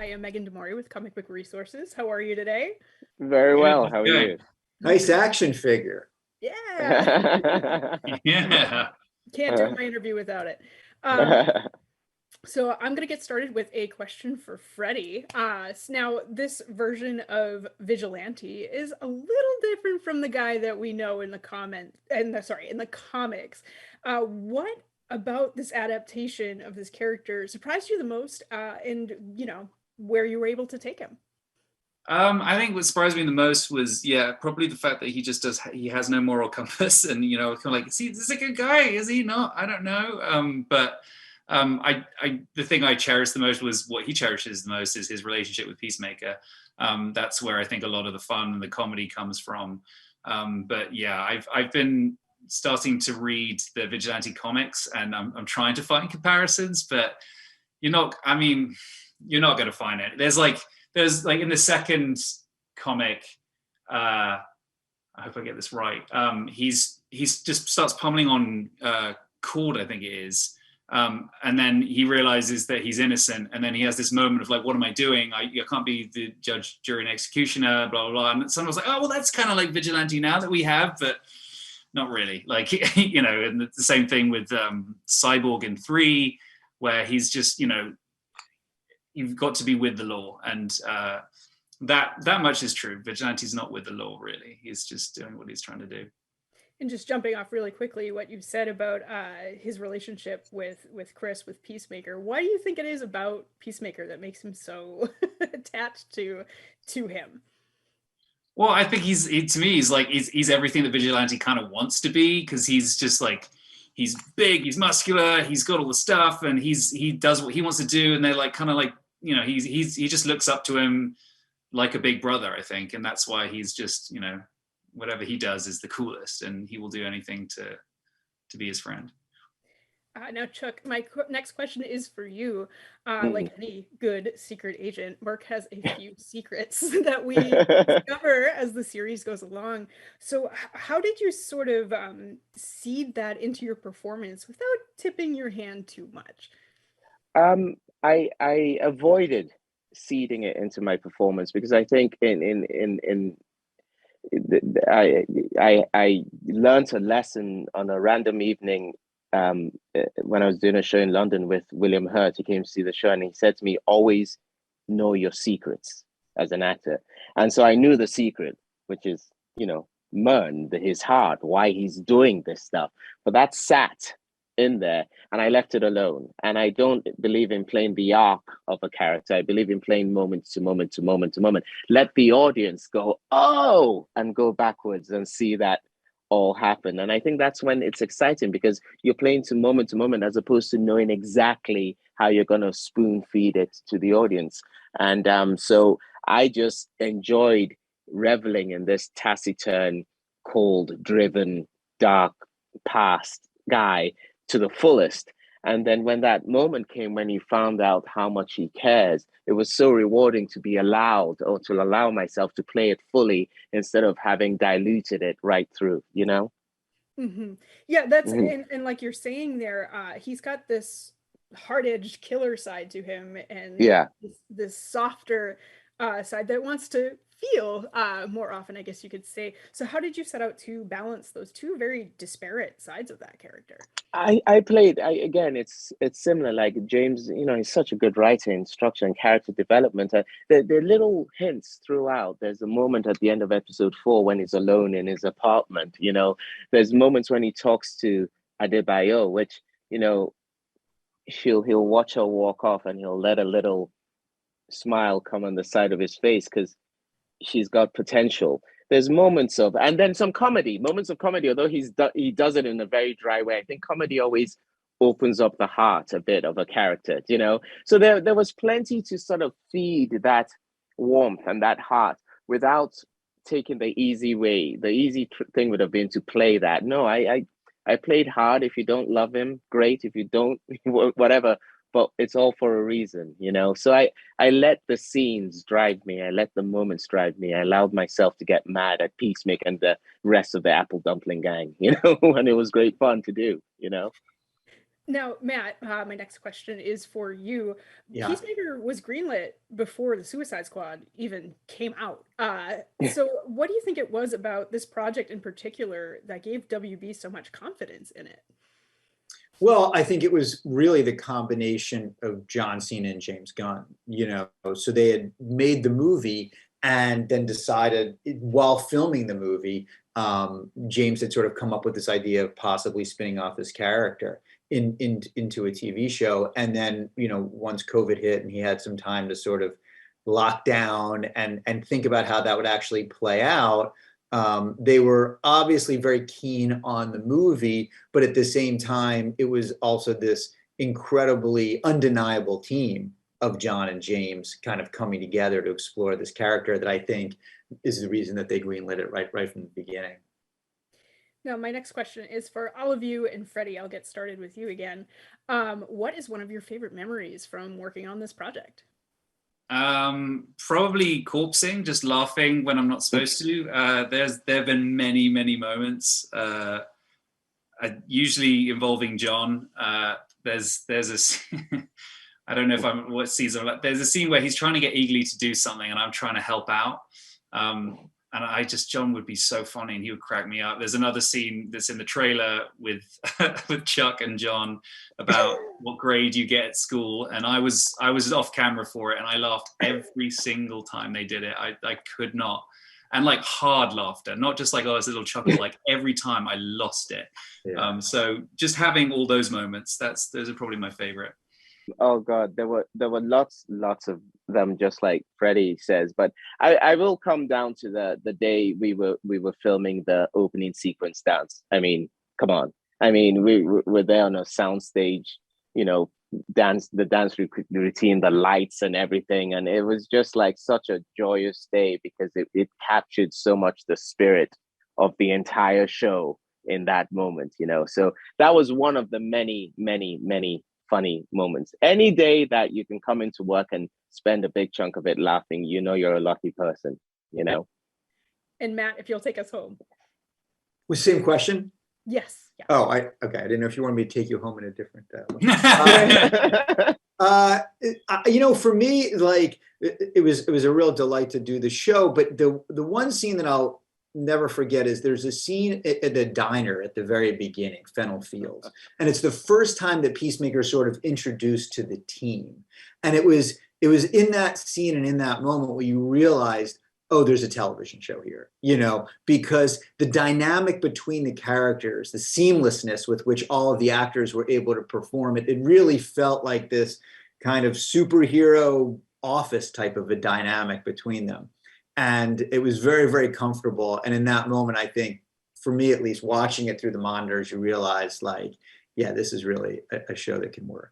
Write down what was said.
am Megan Demori with Comic Book Resources. How are you today? Very Good. well. How are Good. you? Nice action figure. Yeah, Yeah. can't do my interview without it. Um, so I'm gonna get started with a question for Freddie. Now this version of Vigilante is a little different from the guy that we know in the in the comics. What about this adaptation of this character surprised you the most, and where you were able to take him? I think what surprised me the most was, probably the fact that he has no moral compass, and kind of like, is this a good guy? Is he not? I don't know. The thing I cherished the most was what he cherishes the most is his relationship with Peacemaker. That's where I think a lot of the fun and the comedy comes from. But yeah, I've been starting to read the Vigilante comics, and I'm trying to find comparisons, but you're not. I mean, you're not going to find it. There's like in the second comic, I hope I get this right. He's just starts pummeling on Cord, I think it is. And then he realizes that he's innocent, and then he has this moment of like, what am I doing? I can't be the judge, jury, and executioner, blah, blah, blah. And someone was like, oh, well, that's kind of like Vigilante now that we have, but not really. Like, and the same thing with Cyborg in 3, where he's just, you've got to be with the law, and that much is true. Vigilante's not with the law, really. He's just doing what he's trying to do. And just jumping off really quickly, what you've said about his relationship with Chris, with Peacemaker. Why do you think it is about Peacemaker that makes him so attached to him? Well, I think he's everything that Vigilante kind of wants to be, because he's just like, he's big, he's muscular, he's got all the stuff, and he does what he wants to do, and they're like kind of like, he just looks up to him like a big brother, I think, and that's why he's just, whatever he does is the coolest, and he will do anything to be his friend. Now, Chuck, my next question is for you. Like any good secret agent, Mark has a few secrets that we discover as the series goes along. So how did you sort of seed that into your performance without tipping your hand too much? I avoided seeding it into my performance because I think I learned a lesson on a random evening when I was doing a show in London with William Hurt. He came to see the show, and he said to me, always know your secrets as an actor. And so I knew the secret, which is, Murn, his heart, why he's doing this stuff. But that sat in there, and I left it alone. And I don't believe in playing the arc of a character. I believe in playing moment to moment to moment to moment. Let the audience go, oh, and go backwards and see that all happen. And I think that's when it's exciting, because you're playing to moment as opposed to knowing exactly how you're going to spoon feed it to the audience. And so I just enjoyed reveling in this taciturn, cold, driven, dark past guy to the fullest. And then when that moment came, when he found out how much he cares, it was so rewarding to be allowed, or to allow myself to play it fully instead of having diluted it right through, Mm-hmm. Yeah, that's and like you're saying there, he's got this hard-edged killer side to him, and yeah, this softer side that wants to feel more often, I guess you could say. So how did you set out to balance those two very disparate sides of that character? Again, it's similar. Like James, he's such a good writer in structure and character development. The little hints throughout. There's a moment at the end of episode 4 when he's alone in his apartment. There's moments when he talks to Adebayo, which he'll watch her walk off, and he'll let a little smile come on the side of his face because she's got potential. There's moments of, and then some moments of comedy, although he does it in a very dry way. I think comedy always opens up the heart a bit of a character, So there was plenty to sort of feed that warmth and that heart without taking the easy way. The easy thing would have been to play that. No, I played hard. If you don't love him, great. If you don't, whatever. But it's all for a reason, So I let the scenes drive me. I let the moments drive me. I allowed myself to get mad at Peacemaker and the rest of the Apple Dumpling gang, and it was great fun to do, Now, Matt, my next question is for you. Yeah. Peacemaker was greenlit before the Suicide Squad even came out. So what do you think it was about this project in particular that gave WB so much confidence in it? Well, I think it was really the combination of John Cena and James Gunn, so they had made the movie and then decided while filming the movie, James had sort of come up with this idea of possibly spinning off his character into a TV show. And then, once COVID hit and he had some time to sort of lock down and think about how that would actually play out, they were obviously very keen on the movie, but at the same time, it was also this incredibly undeniable team of John and James kind of coming together to explore this character that I think is the reason that they greenlit it right from the beginning. Now, my next question is for all of you, and Freddie, I'll get started with you again. What is one of your favorite memories from working on this project? Probably corpsing, just laughing when I'm not supposed to. There have been many moments, usually involving John. There's a I don't know if I'm what season. There's a scene where he's trying to get Eagly to do something, and I'm trying to help out. And John would be so funny, and he would crack me up. There's another scene that's in the trailer with with Chuck and John about what grade you get at school, and I was off camera for it, and I laughed every single time they did it. I could not, and like hard laughter, not just like this little chuckle. Like every time I lost it. Yeah. So just having all those moments, those are probably my favorite. Oh God, there were lots of them, just like Freddie says. But I will come down to the day we were filming the opening sequence dance. I mean, come on. I mean, we were there on a soundstage, the dance routine, the lights and everything, and it was just like such a joyous day because it captured so much the spirit of the entire show in that moment. So that was one of the many funny moments. Any day that you can come into work and spend a big chunk of it laughing, you're a lucky person, And Matt, if you'll take us home. Was same question? Yes. Yeah. Oh, okay. I didn't know if you wanted me to take you home in a different for me, like it was a real delight to do the show. But the one scene that I'll never forget is there's a scene at the diner at the very beginning, Fennel Fields, and it's the first time that Peacemaker sort of introduced to the team, and it was in that scene and in that moment where you realized, oh, there's a television show here, because the dynamic between the characters, the seamlessness with which all of the actors were able to perform it really felt like this kind of superhero office type of a dynamic between them. And it was very, very comfortable. And in that moment, I think, for me at least, watching it through the monitors, you realize, like, yeah, this is really a show that can work.